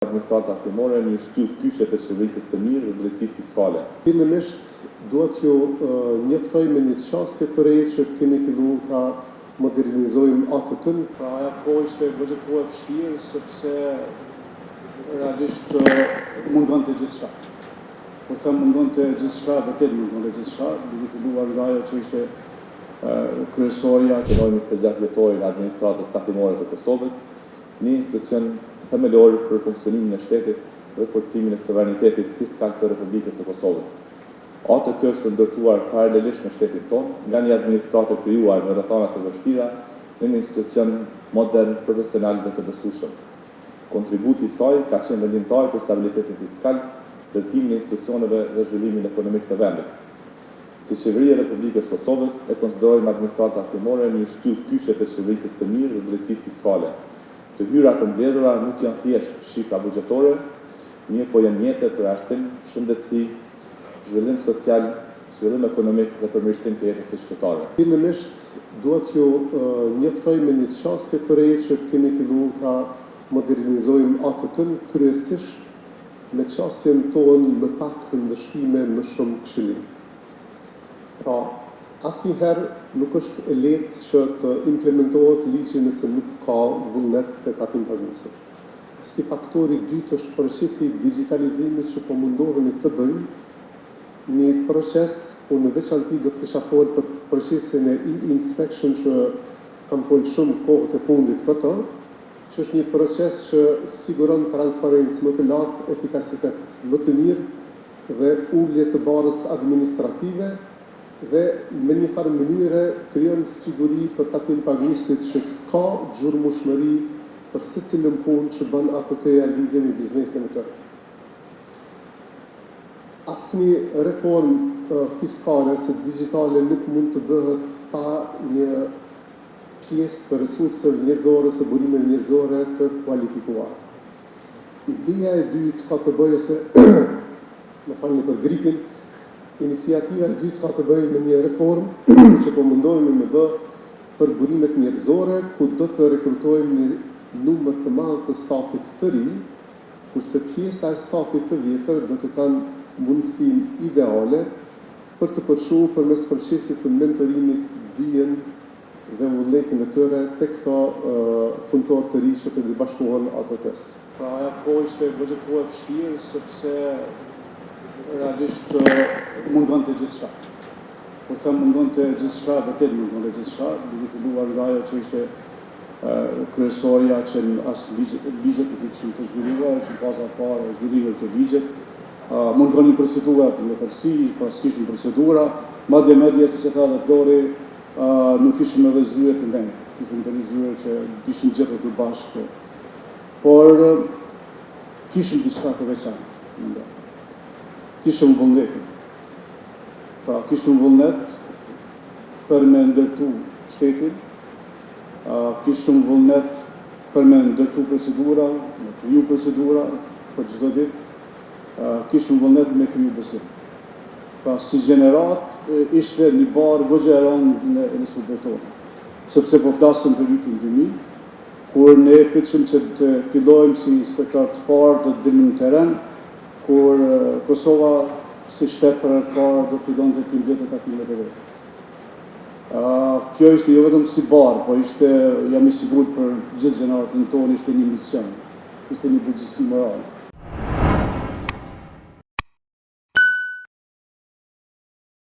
Administrata timore një shtyllë kyçe të qeverisë së mirë dhe drejtësisë fiskale. Fillimisht duhet ju njoftoj me një çështje të re që kemi filluar ta modernizojmë ATK-n. Pra ajo kohë ishte vërtetëve vështirë sepse realisht mundonte gjithçka. Por sa mundonte gjithçka, vërtet mundonte gjithçka, duke filluar nga ajo që ishte kryesorja që 26 vjetorin e administratës tatimore të Kosovës, një institucion themelor për funksionimin e shtetit dhe forcimin e sovranitetit fiskal të Republikës së Kosovës. ATK është ndërtuar paralelisht me shtetin tonë, nga një administratë krijuar në rrethana të vështira në një institucion modern, profesional dhe të besueshëm. Kontributi i saj ka qenë vendimtar për stabilitetin fiskal, ndërtimin e institucioneve dhe zhvillimin ekonomik të vendit. Si qeveria e Republikës së Kosovës e konsiderojmë administratën tatimore një shtyllë kyçe të qeverisë së mirë dhe drejtësisë fiskale. Të hyrat të mbledhura nuk janë thjesht shifra buxhetore, mirë po janë mjete për arsim, shëndetësi, zhvillim social, zhvillim ekonomik dhe përmirësim të jetës së qytetarëve. Fillimisht duhet ju njoftoj me një çështje të re që kemi filluar ta modernizojmë ATK-n, kryesisht me çështjen tonë më pak ndëshkime, më shumë këshillim. Pra, asnjëherë nuk është e lehtë që të implementohet ligji nëse nuk ka vullnet të tatimpaguesit. Si faktori i dytë është procesi i digitalizimit që po mundohemi të bëjmë, një proces, po në veçanti do të kisha folë për procesin e e-inspection që kam folë shumë kohët e fundit për të, që është një proces që siguron transparencë më të lartë, efikasitet më të mirë dhe ulje të barës administrative, dhe me një farë mënyre krijon siguri për tatimpaguesit që ka gjurmëshmëri për secilën punë që bën ATK-ja lidhje me biznesin e tyre. Asnjë reformë fiskale ose digjitale nuk mund të bëhet pa një pjesë të resurseve njerëzore, së burimeve njerëzore të kualifikuar. Ideja e dytë ka të bëjë se, më falni për gripin, iniciativa e dytë ka të bëjë me një reformë që po mundohemi me bë për burimet njerëzore, ku do të rekrutojmë një numër të madh të stafit të ri, kurse pjesa e stafit të vjetër do të kanë mundësinë ideale për të përshuar përmes procesit të mentorimit dijen dhe vullnetin e tyre tek këto punëtorë të ri që të bashkohen ATK-s. Pra ajo kohë ishte vërtetëve vështirë sepse realisht mundonte gjithçka. Por sa mundonte gjithçka, vërtet mundonte gjithçka, duke filluar nga ajo që ishte kryesorja që as ligjet nuk kishin të zhvilluar, që pas parë zhvillimin të ligjet, mundonin procedurat në përsi, pas kishin procedura, madje siç e tha dhe Flori, nuk kishin edhe zyre të ndonjë, kishin të zyre që kishin gjetur të bashkë, por kishin diçka të veçantë. Kishëm vullnet. Pra, kishëm vullnet për me ndërtu shtetin, kishëm vullnet për me ndërtu procedura, me kriju procedura për çdo ditë, kishëm vullnet me kriju besim. Pra, si gjenerat ishte një barë goxha e rëndë në subjektorin. Sepse po flasëm për vitin 2000, kur ne pritshëm që të fillojmë si inspektor të parë të dilim në teren, kur Kosova si shtet për parë do të fillonte të mbledhte tatimet e vetë. Kjo ishte jo vetëm si barë, po ishte, jam i sigurt për gjithë gjeneratën tonë, ishte një mision, ishte një përgjegjësi morale.